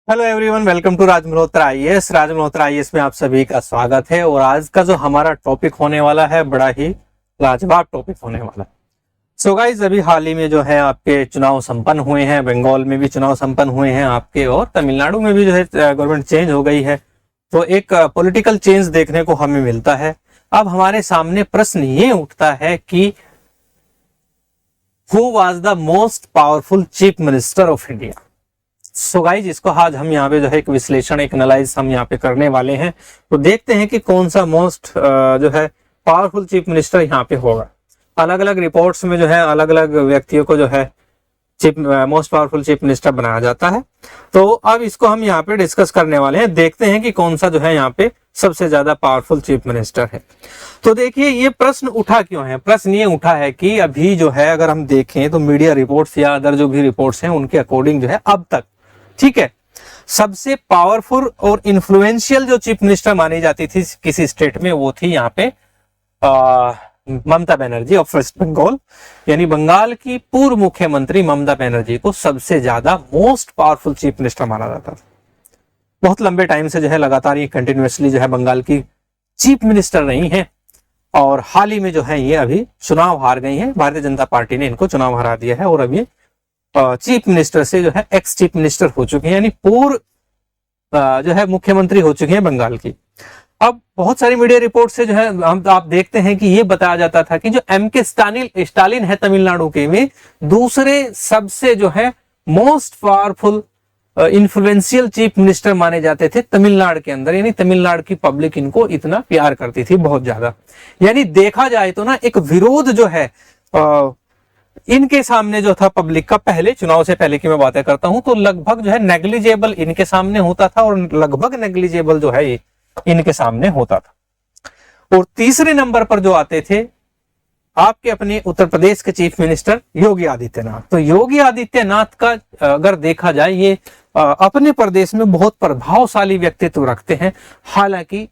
Hello everyone, welcome to Raj Malhotra IAS. Raj Malhotra IAS में आप सभी का स्वागत है। और आज का जो हमारा टॉपिक होने वाला है बड़ा ही लाजवाब टॉपिक होने वाला है। सो गाइस, अभी हाल ही में जो है आपके चुनाव संपन्न हुए हैं। बंगाल में भी चुनाव संपन्न हुए हैं आपके, और तमिलनाडु में भी जो है गवर्नमेंट चेंज हो गई है। तो एक पॉलिटिकल चेंज देखने को हमें मिलता है। अब हमारे सामने प्रश्न ये उठता है कि who was the most powerful chief minister of India. So guys, इसको आज हम यहाँ पे जो है एक विश्लेषण, एक एनालाइज हम यहाँ पे करने वाले हैं। तो देखते हैं कि कौन सा मोस्ट जो है पावरफुल चीफ मिनिस्टर यहाँ पे होगा। अलग अलग रिपोर्ट्स में जो है अलग अलग व्यक्तियों को जो है मोस्ट पावरफुल चीफ मिनिस्टर बनाया जाता है। तो अब इसको हम यहाँ पे डिस्कस करने वाले हैं। देखते हैं कि कौन सा जो है यहाँ पे सबसे ज्यादा पावरफुल चीफ मिनिस्टर है। तो देखिए, ये प्रश्न उठा क्यों है। प्रश्न ये उठा है कि अभी जो है अगर हम देखें तो मीडिया रिपोर्ट्स या अदर जो भी रिपोर्ट्स हैं उनके अकॉर्डिंग जो है अब तक, ठीक है, सबसे पावरफुल और इन्फ्लुएंशियल जो चीफ मिनिस्टर मानी जाती थी किसी स्टेट में, वो थी यहाँ पे ममता बनर्जी ऑफ वेस्ट बंगाल। यानी बंगाल की पूर्व मुख्यमंत्री ममता बनर्जी को सबसे ज्यादा मोस्ट पावरफुल चीफ मिनिस्टर माना जाता था। बहुत लंबे टाइम से जो है लगातार ये कंटिन्यूअसली जो है बंगाल की चीफ मिनिस्टर रही हैं। और हाल ही में जो है ये अभी चुनाव हार गई है। भारतीय जनता पार्टी ने इनको चुनाव हरा दिया है और अभी चीफ मिनिस्टर से जो है एक्स चीफ मिनिस्टर हो चुके हैं, यानी पूर्व जो है मुख्यमंत्री हो चुके हैं बंगाल की। अब बहुत सारी मीडिया रिपोर्ट से जो है हम आप देखते हैं कि ये बताया जाता था कि जो एमके स्टालिन है तमिलनाडु के, में दूसरे सबसे जो है most powerful influential chief minister माने जाते थे तमिलनाडु के अंदर। यानी तमिलनाडु की पब्लिक इनको इतना प्यार करती थी, बहुत ज्यादा। यानी देखा जाए तो ना एक विरोध जो है इनके सामने जो था पब्लिक का, पहले चुनाव से पहले की मैं बातें करता हूं, तो लगभग जो है नेग्लिजेबल इनके सामने होता था और लगभग नेग्लिजेबल जो है इनके सामने होता था। और तीसरे नंबर पर जो आते थे आपके अपने उत्तर प्रदेश के चीफ मिनिस्टर योगी आदित्यनाथ। तो योगी आदित्यनाथ का अगर देखा जाए, ये अपने प्रदेश में बहुत प्रभावशाली व्यक्तित्व रखते हैं। हालांकि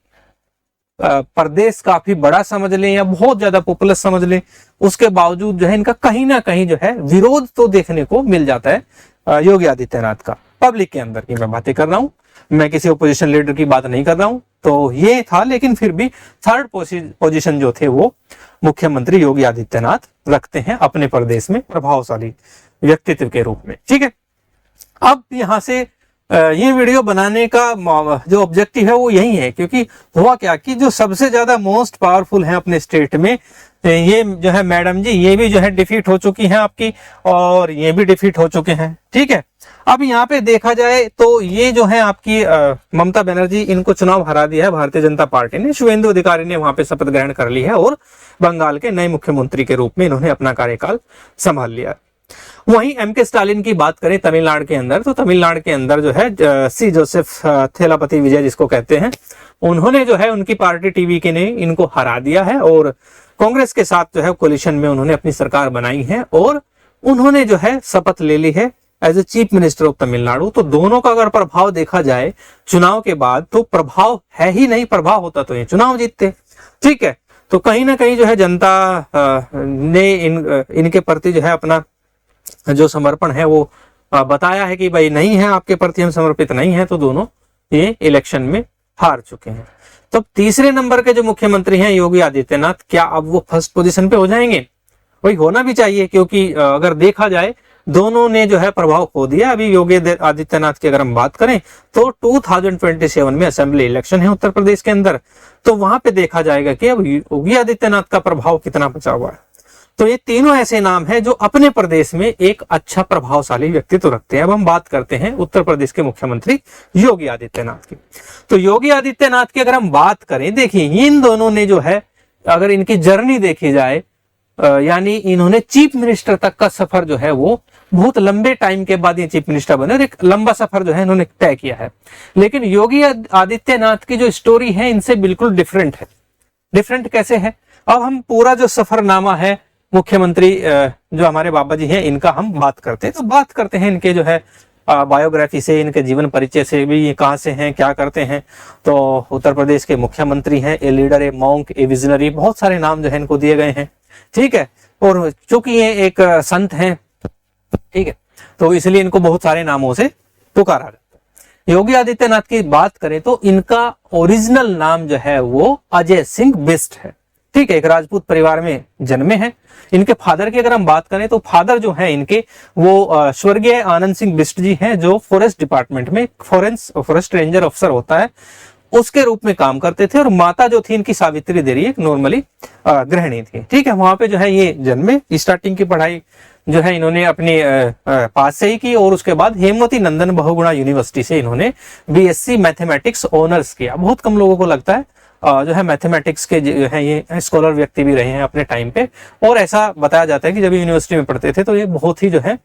प्रदेश काफी बड़ा समझ लें या बहुत ज्यादा पॉपुलर समझ लें, उसके बावजूद जो है इनका कहीं ना कहीं जो है विरोध तो देखने को मिल जाता है योगी आदित्यनाथ का। पब्लिक के अंदर की मैं बातें कर रहा हूं, मैं किसी ओपोजिशन लीडर की बात नहीं कर रहा हूं। तो ये था, लेकिन फिर भी थर्ड पोजीशन जो थे वो मुख्यमंत्री योगी आदित्यनाथ रखते हैं अपने प्रदेश में प्रभावशाली व्यक्तित्व के रूप में, ठीक है। अब यहां से ये वीडियो बनाने का जो ऑब्जेक्टिव है वो यही है, क्योंकि हुआ क्या कि जो सबसे ज्यादा मोस्ट पावरफुल है अपने स्टेट में, ये जो है मैडम जी, ये भी जो है डिफीट हो चुकी हैं आपकी, और ये भी डिफीट हो चुके हैं, ठीक है। अब यहाँ पे देखा जाए तो ये जो है आपकी ममता बनर्जी, इनको चुनाव हरा दिया है भारतीय जनता पार्टी ने। शुभेंदु अधिकारी ने वहां पे शपथ ग्रहण कर ली है और बंगाल के नए मुख्यमंत्री के रूप में इन्होंने अपना कार्यकाल संभाल लिया। वहीं एमके स्टालिन की बात करें तमिलनाडु के अंदर, तो तमिलनाडु के अंदर जो है सी जोसेफ थेलापति विजय जिसको कहते हैं, उन्होंने जो है उनकी पार्टी टीवीके ने इनको हरा दिया है और कांग्रेस के साथ जो है कोलिशन में उन्होंने अपनी सरकार बनाई है और उन्होंने जो है शपथ ले ली है as a chief minister of Tamil Nadu. तो दोनों का अगर प्रभाव देखा जाए चुनाव के बाद, तो प्रभाव है ही नहीं। प्रभाव होता तो ये चुनाव जीतते, ठीक है। तो कहीं ना कहीं जो है जनता ने इनके प्रति जो है अपना जो समर्पण है वो बताया है कि भाई नहीं है, आपके प्रति हम समर्पित नहीं है। तो दोनों ये इलेक्शन में हार चुके हैं। तो तीसरे नंबर के जो मुख्यमंत्री हैं योगी आदित्यनाथ, क्या अब वो फर्स्ट पोजीशन पे हो जाएंगे? वही होना भी चाहिए, क्योंकि अगर देखा जाए दोनों ने जो है प्रभाव खो दिया। अभी योगी आदित्यनाथ की अगर हम बात करें तो 2027 में असेंबली इलेक्शन है उत्तर प्रदेश के अंदर, तो वहां पे देखा जाएगा कि अब योगी आदित्यनाथ का प्रभाव कितना बचा हुआ है। तो ये तीनों ऐसे नाम हैं जो अपने प्रदेश में एक अच्छा प्रभावशाली व्यक्तित्व रखते हैं। अब हम बात करते हैं उत्तर प्रदेश के मुख्यमंत्री योगी आदित्यनाथ की। तो योगी आदित्यनाथ की अगर हम बात करें, देखिए इन दोनों ने जो है, अगर इनकी जर्नी देखी जाए, यानी इन्होंने चीफ मिनिस्टर तक का सफर जो है वो बहुत लंबे टाइम के बाद ये चीफ मिनिस्टर बने और एक लंबा सफर जो है इन्होंने तय किया है। लेकिन योगी आदित्यनाथ की जो स्टोरी है इनसे बिल्कुल डिफरेंट है। डिफरेंट कैसे है? अब हम पूरा जो सफरनामा है मुख्यमंत्री जो हमारे बाबा जी हैं इनका हम बात करते हैं। तो बात करते हैं इनके जो है बायोग्राफी से, इनके जीवन परिचय से भी, ये कहाँ से हैं, क्या करते हैं। तो उत्तर प्रदेश के मुख्यमंत्री हैं, a leader, A monk, A visionary, बहुत सारे नाम जो है इनको दिए गए हैं, ठीक है। और चूंकि ये एक संत हैं, ठीक है, तो इसलिए इनको बहुत सारे नामों से पुकारा जाता है। योगी आदित्यनाथ की बात करें तो इनका ओरिजिनल नाम जो है वो अजय सिंह बिष्ट है। ठीक है, एक राजपूत परिवार में जन्मे हैं। इनके फादर की अगर हम बात करें तो फादर जो है इनके वो स्वर्गीय आनंद सिंह बिष्ट जी हैं, जो फॉरेस्ट डिपार्टमेंट में फॉरेस्ट रेंजर अफसर होता है उसके रूप में काम करते थे। और माता जो थी इनकी सावित्री देवी एक नॉर्मली गृहिणी थी। ठीक है, वहां पे जो है ये जन्मे। स्टार्टिंग की पढ़ाई जो है इन्होंने अपनी पास से ही की और उसके बाद हेमवती नंदन बहुगुणा यूनिवर्सिटी से इन्होंने बीएससी मैथमेटिक्स ऑनर्स किया। बहुत कम लोगों को लगता है जो है मैथमेटिक्स के जो है ये स्कॉलर व्यक्ति भी रहे हैं अपने टाइम पे। और ऐसा बताया जाता है कि जब यूनिवर्सिटी में पढ़ते थे तो ये बहुत ही जो है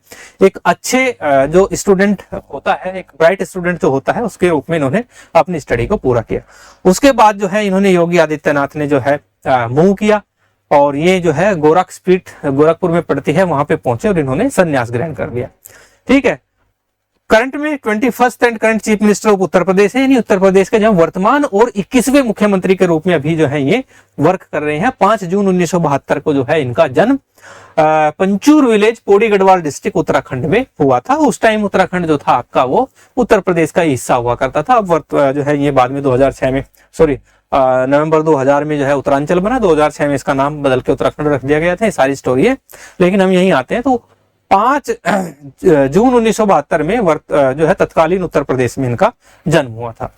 एक अच्छे जो स्टूडेंट होता है, एक ब्राइट स्टूडेंट जो होता है उसके रूप में इन्होंने अपनी स्टडी को पूरा किया। उसके बाद जो है इन्होंने योगी आदित्यनाथ ने जो है मूव किया और ये जो है गोरखपीठ गोरखपुर में पड़ती है वहां पे पहुंचे और इन्होंने संन्यास ग्रहण कर लिया। ठीक है, करंट में 21st and current chief minister of Uttar Pradesh है, यानी उत्तर प्रदेश के जो वर्तमान और 21वें मुख्यमंत्री के रूप में अभी जो है ये वर्क कर रहे हैं। 5 जून 1972 को जो है इनका जन्म पंचूर विलेज पौड़ी गढ़वाल डिस्ट्रिक्ट उत्तराखंड में हुआ था। उस टाइम उत्तराखंड जो था आपका वो उत्तर प्रदेश का हिस्सा हुआ करता था। अब जो है ये बाद में 2006 में नवंबर 2000 में जो है उत्तरांचल बना, 2006 में इसका नाम बदल के उत्तराखंड रख दिया गया था। ये सारी स्टोरी है, लेकिन हम यहीं आते हैं। तो 5 जून 1972 में जो है तत्कालीन उत्तर प्रदेश में इनका जन्म हुआ था।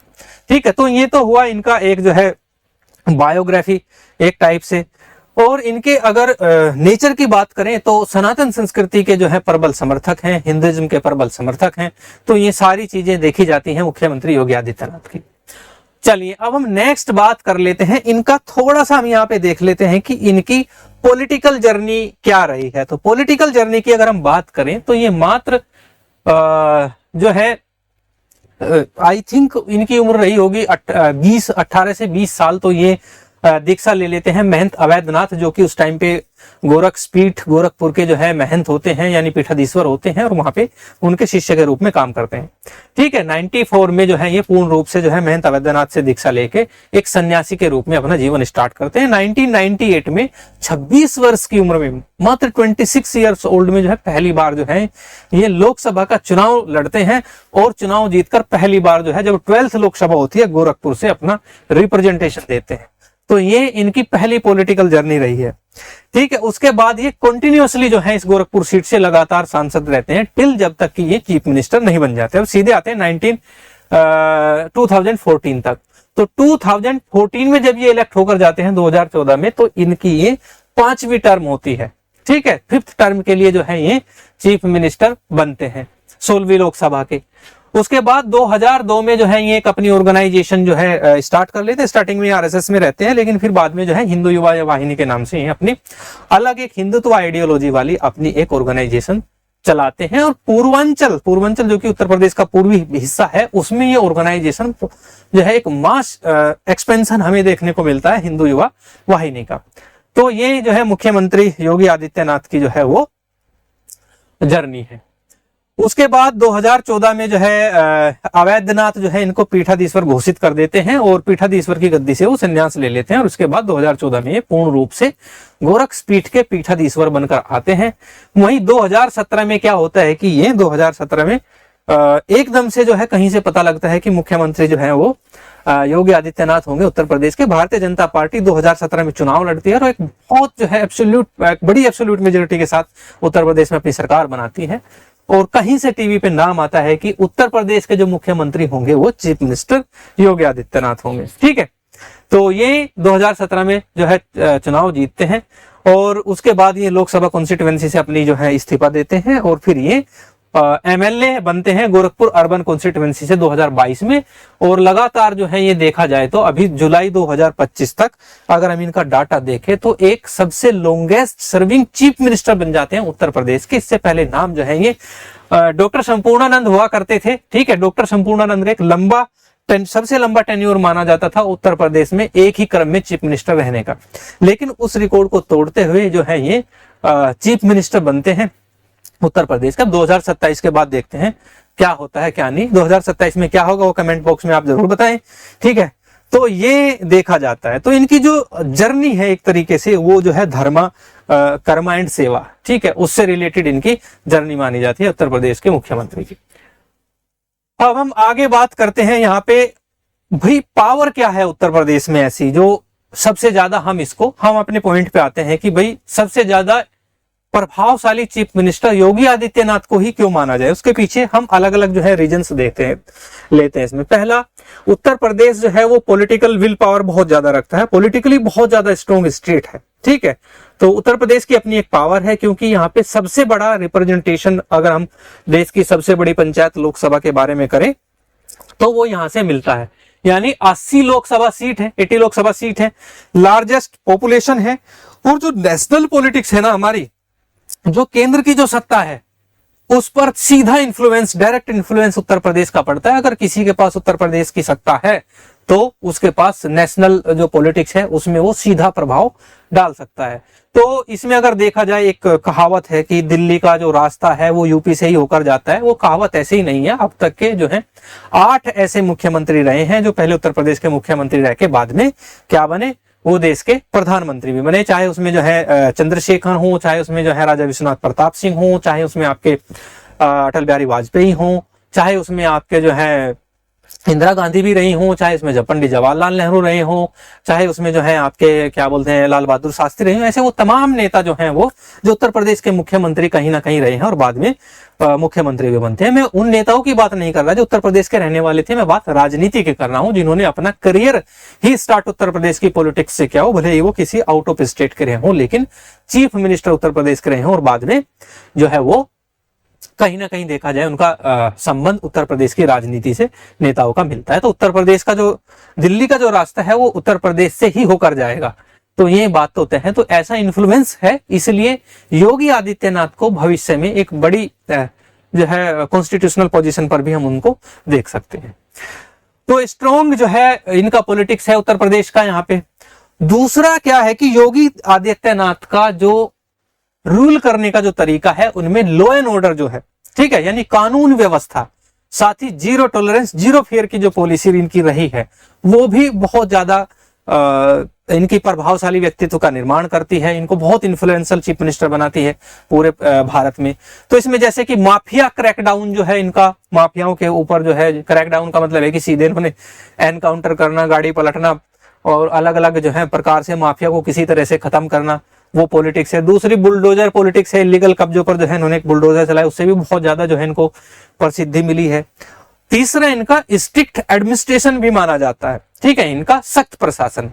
ठीक है, तो ये तो हुआ इनका एक जो है बायोग्राफी एक टाइप से। और इनके अगर नेचर की बात करें तो सनातन संस्कृति के जो है प्रबल समर्थक हैं, हिंदुइज्म के प्रबल समर्थक हैं। तो ये सारी चीजें देखी जाती हैं मुख्यमंत्री योगी आदित्यनाथ की। चलिए अब हम नेक्स्ट बात कर लेते हैं इनका, थोड़ा सा हम यहाँ पे देख लेते हैं कि इनकी पॉलिटिकल जर्नी क्या रही है। तो पॉलिटिकल जर्नी की अगर हम बात करें तो ये मात्र जो है आई थिंक इनकी उम्र रही होगी 18 से 20 साल। तो ये दीक्षा ले लेते हैं महंत अवैधनाथ, जो कि उस टाइम पे गोरखपीठ गोरखपुर के जो है महंत होते हैं, यानी पीठाधीश्वर होते हैं और वहां पे उनके शिष्य के रूप में काम करते हैं। ठीक है, 94 में जो है ये पूर्ण रूप से जो है महंत अवैधनाथ से दीक्षा लेके एक सन्यासी के रूप में अपना जीवन स्टार्ट करते हैं। 1998 में 26 वर्ष की उम्र में, मात्र 26 ईयर्स ओल्ड में जो है पहली बार जो है ये लोकसभा का चुनाव लड़ते हैं और चुनाव जीतकर पहली बार जो है जब 12th लोकसभा होती है गोरखपुर से अपना रिप्रेजेंटेशन देते हैं। तो ये इनकी पहली पॉलिटिकल जर्नी रही है। ठीक है, उसके बाद ये कंटिन्यूअसली जो है इस गोरखपुर सीट से लगातार सांसद रहते हैं टिल जब तक कि ये चीफ मिनिस्टर नहीं बन जाते। अब सीधे आते हैं 2014 तक। तो 2014 में जब ये इलेक्ट होकर जाते हैं 2014 में, तो इनकी ये 5वीं टर्म होती है। ठीक है, 5th टर्म के लिए जो है ये चीफ मिनिस्टर बनते हैं 16वीं लोकसभा के। उसके बाद 2002 में जो है ये एक अपनी ऑर्गेनाइजेशन जो है स्टार्ट कर लेते हैं। स्टार्टिंग में आरएसएस में रहते हैं, लेकिन फिर बाद में जो है हिंदू युवा वाहिनी के नाम से अपनी अलग एक हिंदुत्व आइडियोलॉजी वाली अपनी एक ऑर्गेनाइजेशन चलाते हैं। और पूर्वांचल जो कि उत्तर प्रदेश का पूर्वी हिस्सा है, उसमें ये ऑर्गेनाइजेशन जो है एक मास एक्सपेंशन हमें देखने को मिलता है हिंदू युवा वाहिनी का। तो ये जो है मुख्यमंत्री योगी आदित्यनाथ की जो है वो जर्नी है। उसके बाद 2014 में जो है अवैधनाथ जो है इनको पीठाधीश्वर घोषित कर देते हैं और पीठाधीश्वर की गद्दी से वो संन्यास ले लेते हैं। और उसके बाद 2014 में ये पूर्ण रूप से गोरखपीठ के पीठाधीश्वर बनकर आते हैं। वहीं 2017 में क्या होता है कि ये 2017 में एकदम से जो है कहीं से पता लगता है कि मुख्यमंत्री जो है वो योगी आदित्यनाथ होंगे उत्तर प्रदेश के। भारतीय जनता पार्टी 2017 में चुनाव लड़ती है और एक बहुत जो है बड़ी एब्सोल्यूट मेजोरिटी के साथ उत्तर प्रदेश में अपनी सरकार बनाती है। और कहीं से टीवी पे नाम आता है कि उत्तर प्रदेश के जो मुख्यमंत्री होंगे वो चीफ मिनिस्टर योगी आदित्यनाथ होंगे। ठीक है, तो ये 2017 में जो है चुनाव जीतते हैं और उसके बाद ये लोकसभा कॉन्स्टिट्यूएंसी से अपनी जो है इस्तीफा देते हैं और फिर ये एमएलए बनते हैं गोरखपुर अर्बन कॉन्स्टिट्यूएंसी से 2022 में। और लगातार जो है ये देखा जाए तो अभी जुलाई 2025 तक अगर हम इनका डाटा देखें तो एक सबसे लॉन्गेस्ट सर्विंग चीफ मिनिस्टर बन जाते हैं उत्तर प्रदेश के। इससे पहले नाम जो है ये डॉक्टर संपूर्णानंद हुआ करते थे। ठीक है, डॉक्टर संपूर्णानंद का एक सबसे लंबा टेन्योर माना जाता था उत्तर प्रदेश में एक ही क्रम में चीफ मिनिस्टर रहने का, लेकिन उस रिकॉर्ड को तोड़ते हुए जो है ये चीफ मिनिस्टर बनते हैं उत्तर प्रदेश का। 2027 के बाद देखते हैं क्या होता है क्या नहीं। 2027 में क्या होगा वो कमेंट बॉक्स में आप जरूर बताएं। ठीक है, तो ये देखा जाता है। तो इनकी जो जर्नी है एक तरीके से वो जो है धर्म कर्म एंड सेवा, ठीक है, उससे रिलेटेड इनकी जर्नी मानी जाती है उत्तर प्रदेश के मुख्यमंत्री की। अब हम आगे बात करते हैं यहाँ पे, भाई पावर क्या है उत्तर प्रदेश में ऐसी जो सबसे ज्यादा, हम अपने पॉइंट पे आते हैं कि भाई सबसे ज्यादा प्रभावशाली चीफ मिनिस्टर योगी आदित्यनाथ को ही क्यों माना जाए। उसके पीछे हम अलग अलग जो है रीजंस लेते हैं इसमें। पहला, उत्तर प्रदेश जो है वो पॉलिटिकल विल पावर बहुत ज्यादा रखता है, पॉलिटिकली बहुत ज्यादा स्ट्रॉन्ग स्टेट है, ठीक है। तो उत्तर प्रदेश की अपनी एक पावर है, क्योंकि यहाँ पे सबसे बड़ा रिप्रेजेंटेशन, अगर हम देश की सबसे बड़ी पंचायत लोकसभा के बारे में करें तो वो यहां से मिलता है, यानी 80 लोकसभा सीट है, 80 लोकसभा सीट है, लार्जेस्ट पॉपुलेशन है। और जो नेशनल पॉलिटिक्स है ना हमारी, जो केंद्र की जो सत्ता है उस पर सीधा influence, direct influence Uttar Pradesh का पड़ता है। अगर किसी के पास उत्तर प्रदेश की सत्ता है तो उसके पास नेशनल जो पॉलिटिक्स है उसमें वो सीधा प्रभाव डाल सकता है। तो इसमें अगर देखा जाए, एक कहावत है कि दिल्ली का जो रास्ता है वो यूपी से ही होकर जाता है, वो कहावत ऐसे ही नहीं है। अब तक के जो है 8 ऐसे मुख्यमंत्री रहे हैं जो पहले उत्तर प्रदेश के मुख्यमंत्री रह के बाद में क्या बने, वो देश के प्रधानमंत्री भी बने। चाहे उसमें जो है चंद्रशेखर हो, चाहे उसमें जो है राजा विश्वनाथ प्रताप सिंह हो, चाहे उसमें आपके अटल बिहारी वाजपेयी हो, चाहे उसमें आपके जो है इंदिरा गांधी भी रही हो, चाहे इसमें पंडित जवाहरलाल नेहरू रहे हो, चाहे उसमें जो है आपके क्या बोलते हैं लाल बहादुर शास्त्री रहे हो। ऐसे वो तमाम नेता जो हैं वो जो उत्तर प्रदेश के मुख्यमंत्री कहीं ना कहीं रहे हैं और बाद में मुख्यमंत्री भी बनते हैं। मैं उन नेताओं की बात नहीं कर रहा जो उत्तर प्रदेश के रहने वाले थे, मैं बात राजनीति की कर रहा हूं, जिन्होंने अपना करियर ही स्टार्ट उत्तर प्रदेश की पॉलिटिक्स से किया हो, भले ही वो किसी आउट ऑफ स्टेट के रहे हो, लेकिन चीफ मिनिस्टर उत्तर प्रदेश के रहे हो और बाद में जो है वो कहीं ना कहीं देखा जाए उनका संबंध उत्तर प्रदेश की राजनीति से नेताओं का मिलता है। तो उत्तर प्रदेश का जो दिल्ली का जो रास्ता है वो उत्तर प्रदेश से ही होकर जाएगा, तो ये बात तो तय है। तो ऐसा इन्फ्लुएंस है, इसलिए योगी आदित्यनाथ को भविष्य में एक बड़ी जो है कॉन्स्टिट्यूशनल पोजीशन पर भी हम उनको देख सकते हैं। तो स्ट्रॉन्ग जो है इनका पॉलिटिक्स है उत्तर प्रदेश का यहाँ पे। दूसरा क्या है कि योगी आदित्यनाथ का जो रूल करने का जो तरीका है उनमें लॉ एंड ऑर्डर जो है, ठीक है, यानी कानून व्यवस्था, साथ ही जीरो टॉलरेंस, जीरो फेयर की जो पॉलिसी इनकी रही है वो भी बहुत ज्यादा इनकी प्रभावशाली व्यक्तित्व का निर्माण करती है, इनको बहुत इन्फ्लुएंशियल चीफ मिनिस्टर बनाती है पूरे भारत में। तो इसमें जैसे कि माफिया क्रैकडाउन जो है इनका, माफियाओं के ऊपर जो है, क्रैकडाउन का मतलब है कि सीधे इन्होंने एनकाउंटर करना, गाड़ी पलटना और अलग अलग जो है प्रकार से माफिया को किसी तरह से खत्म करना, वो पॉलिटिक्स है। दूसरी बुलडोजर पॉलिटिक्स है, इलीगल कब्जों पर जो है इन्होंने एक बुलडोजर चलाया, उससे भी बहुत ज्यादा जो है इनको प्रसिद्धि मिली है। तीसरा इनका स्ट्रिक्ट एडमिनिस्ट्रेशन भी माना जाता है, ठीक है, इनका सख्त प्रशासन।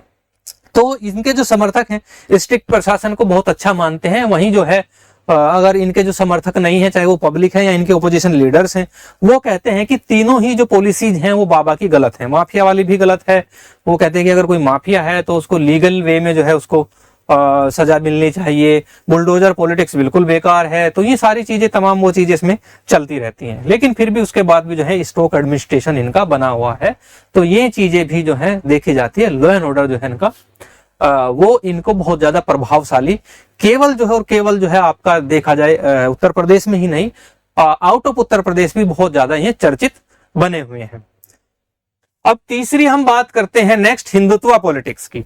तो इनके जो समर्थक हैं स्ट्रिक्ट प्रशासन को बहुत अच्छा मानते हैं, वहीं जो है अगर इनके जो समर्थक नहीं है, चाहे वो पब्लिक है या इनके ओपोजिशन लीडर्स हैं, वो कहते हैं कि तीनों ही जो पॉलिसीज हैं वो बाबा की गलत है। माफिया वाली भी गलत है, वो कहते हैं कि अगर कोई माफिया है तो उसको लीगल वे में जो है उसको सजा मिलनी चाहिए, बुलडोजर पॉलिटिक्स बिल्कुल बेकार है। तो ये सारी चीजें, तमाम वो चीजें इसमें चलती रहती हैं, लेकिन फिर भी उसके बाद भी जो है स्ट्रोक एडमिनिस्ट्रेशन इनका बना हुआ है। तो ये चीजें भी जो है देखी जाती है। लॉ एंड ऑर्डर जो है इनका वो इनको बहुत ज्यादा प्रभावशाली, केवल जो है और केवल जो है आपका देखा जाए उत्तर प्रदेश में ही नहीं, आउट ऑफ उत्तर प्रदेश भी बहुत ज्यादा ये चर्चित बने हुए हैं। अब तीसरी हम बात करते हैं नेक्स्ट हिंदुत्व पॉलिटिक्स की।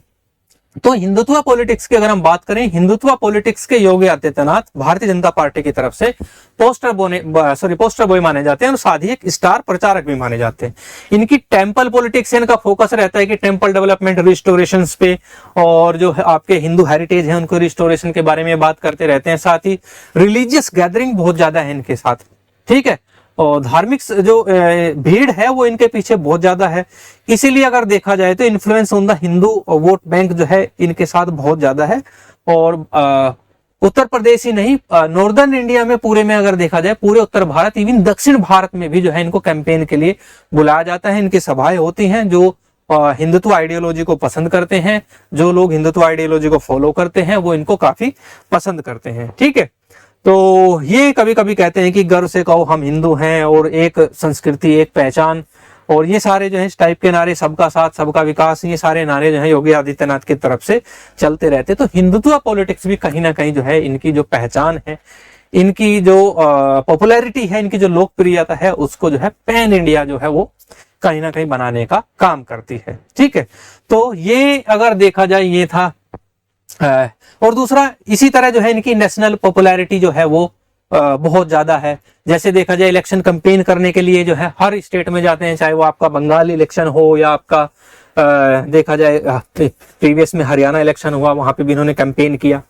तो हिंदुत्व पॉलिटिक्स की अगर हम बात करें, हिंदुत्व पॉलिटिक्स के योगी आदित्यनाथ भारतीय जनता पार्टी की तरफ से पोस्टर बॉय माने जाते हैं और साथ ही एक स्टार प्रचारक भी माने जाते हैं। इनकी टेम्पल पॉलिटिक्स है, इनका फोकस रहता है कि टेम्पल डेवलपमेंट, रिस्टोरेशन पे, और जो है आपके हिंदू हेरिटेज है उनको रिस्टोरेशन के बारे में बात करते रहते हैं। साथ ही रिलीजियस गैदरिंग बहुत ज्यादा है इनके साथ, ठीक है, और धार्मिक जो भीड़ है वो इनके पीछे बहुत ज्यादा है। इसीलिए अगर देखा जाए तो influence on the Hindu vote bank जो है इनके साथ बहुत ज्यादा है। और उत्तर प्रदेश ही नहीं, नॉर्दर्न इंडिया में पूरे में अगर देखा जाए, पूरे उत्तर भारत, इवन दक्षिण भारत में भी जो है इनको कैंपेन के लिए बुलाया जाता है। इनकी सभाएं होती हैं। जो हिंदुत्व आइडियोलॉजी को पसंद करते हैं, जो लोग हिंदुत्व आइडियोलॉजी को फॉलो करते हैं, वो इनको काफी पसंद करते हैं, ठीक है। तो ये कभी कभी कहते हैं कि गर्व से कहो हम हिंदू हैं और एक संस्कृति, एक पहचान, और ये सारे जो है इस टाइप के नारे, सबका साथ सबका विकास, ये सारे नारे जो है योगी आदित्यनाथ की तरफ से चलते रहते। तो हिंदुत्व पॉलिटिक्स भी कहीं ना कहीं जो है इनकी जो पहचान है, इनकी जो पॉपुलैरिटी है, इनकी जो लोकप्रियता है, उसको जो है पैन इंडिया जो है वो कहीं ना कहीं बनाने का काम करती है, ठीक है। तो ये अगर देखा जाए ये था। और दूसरा इसी तरह जो है इनकी नेशनल पॉपुलैरिटी जो है वो बहुत ज्यादा है। जैसे देखा जाए इलेक्शन कैंपेन करने के लिए जो है हर स्टेट में जाते हैं, चाहे वो आपका बंगाल इलेक्शन हो या आपका देखा जाए प्रीवियस में हरियाणा इलेक्शन हुआ, वहां पे भी इन्होंने कैंपेन किया।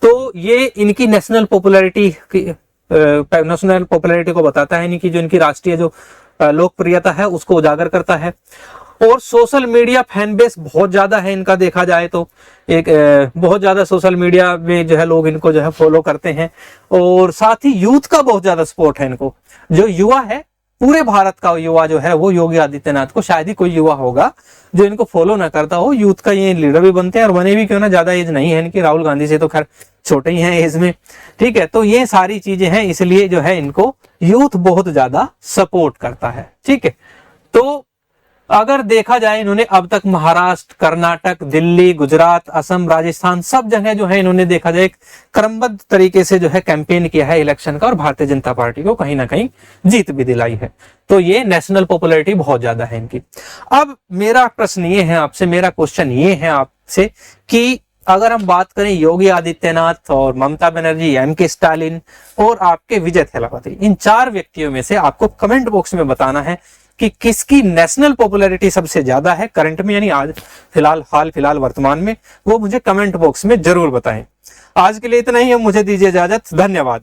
तो ये इनकी नेशनल पॉपुलैरिटी को बताता है, इनकी जो इनकी राष्ट्रीय जो लोकप्रियता है उसको उजागर करता है। और सोशल मीडिया फैन बेस बहुत ज्यादा है इनका, देखा जाए तो एक बहुत ज्यादा सोशल मीडिया में जो है लोग इनको जो है फॉलो करते हैं। और साथ ही यूथ का बहुत ज्यादा सपोर्ट है इनको। जो युवा है, पूरे भारत का युवा जो है वो योगी आदित्यनाथ को, शायद ही कोई युवा होगा जो इनको फॉलो ना करता हो। यूथ का ये लीडर भी बनते हैं, और बने भी क्यों ना, ज्यादा एज नहीं है इनकी, राहुल गांधी से तो खैर छोटे ही हैं एज में, ठीक है। तो ये सारी चीजें हैं, इसलिए जो है इनको यूथ बहुत ज्यादा सपोर्ट करता है, ठीक है। तो अगर देखा जाए इन्होंने अब तक महाराष्ट्र, कर्नाटक, दिल्ली, गुजरात, असम, राजस्थान, सब जगह जो है इन्होंने देखा जाए एक क्रमबद्ध तरीके से जो है कैंपेन किया है इलेक्शन का, और भारतीय जनता पार्टी को कहीं ना कहीं जीत भी दिलाई है। तो ये नेशनल पॉपुलैरिटी बहुत ज्यादा है इनकी। अब मेरा प्रश्न ये है आपसे, मेरा क्वेश्चन ये है आपसे कि अगर हम बात करें योगी आदित्यनाथ और ममता बनर्जी, एम.के. स्टालिन और आपके विजय थालापति, इन 4 व्यक्तियों में से आपको कमेंट बॉक्स में बताना है कि किसकी नेशनल पॉपुलैरिटी सबसे ज्यादा है करंट में, यानी आज हाल फिलहाल वर्तमान में, वो मुझे कमेंट बॉक्स में जरूर बताएं। आज के लिए इतना ही, मुझे दीजिए इजाजत, धन्यवाद।